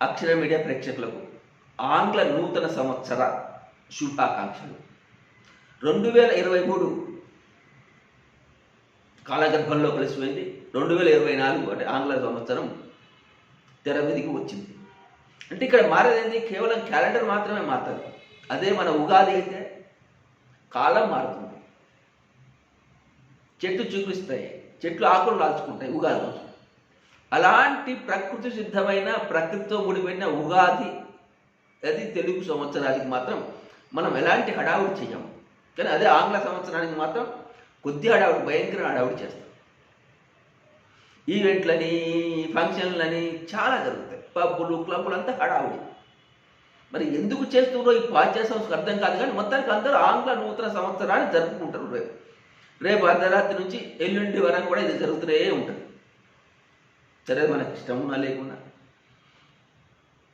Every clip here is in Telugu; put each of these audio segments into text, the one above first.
అక్షర మీడియా ప్రేక్షకులకు ఆంగ్ల నూతన సంవత్సర శుభాకాంక్షలు. 2023 కాలగర్భంలో కలిసిపోయింది. 2024 అంటే ఆంగ్ల సంవత్సరం తెర మీదికి వచ్చింది. అంటే ఇక్కడ మారేది కేవలం క్యాలెండర్ మాత్రమే మారుతుంది. అదే మన ఉగాది అయితే కాలం మారుతుంది. చెట్టు చూపిస్తాయి, చెట్లు ఆకులు రాల్చుకుంటాయి ఉగాది రోజు. అలాంటి ప్రకృతి సిద్ధమైన ప్రకృతితో ముడిపోయిన ఉగాది అది తెలుగు సంవత్సరానికి మాత్రం మనం ఎలాంటి హడావుడి చేయము. కానీ అదే ఆంగ్ల సంవత్సరానికి మాత్రం కొద్ది హడావుడి, భయంకర హడావుడి చేస్తాం. ఈవెంట్లని, ఫంక్షన్లని చాలా జరుగుతాయి. పబ్బులు, క్లబ్బులు అంతా హడావుడి. మరి ఎందుకు చేస్తున్నారో ఈ పాశ్చాత్య సంస్కృతి అర్థం కాదు. కానీ మొత్తానికి అందరూ ఆంగ్ల నూతన సంవత్సరాన్ని జరుపుకుంటారు. రేపు అర్ధరాత్రి నుంచి ఎల్లుండి వరకు కూడా ఇది జరుగుతూనే ఉంటుంది. సరే, మనకి ఇష్టం ఉన్నా లేకున్నా.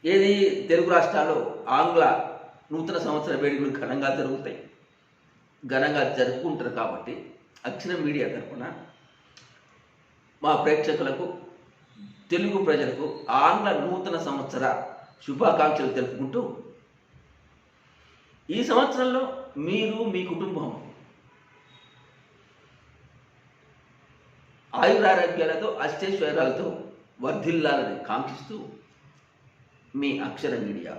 ఏది తెలుగు రాష్ట్రాల్లో ఆంగ్ల నూతన సంవత్సర వేడుకలు ఘనంగా జరుగుతాయి, ఘనంగా జరుపుకుంటారు. కాబట్టి అక్షర మీడియా తరఫున మా ప్రేక్షకులకు, తెలుగు ప్రజలకు ఆంగ్ల నూతన సంవత్సర శుభాకాంక్షలు తెలుపుకుంటూ, ఈ సంవత్సరంలో మీరు, మీ కుటుంబం ఆయురారోగ్యాలతో, అష్టైశ్వర్యాలతో వర్ధిల్లాలని కాంక్షిస్తూ మీ అక్షర మీడియా.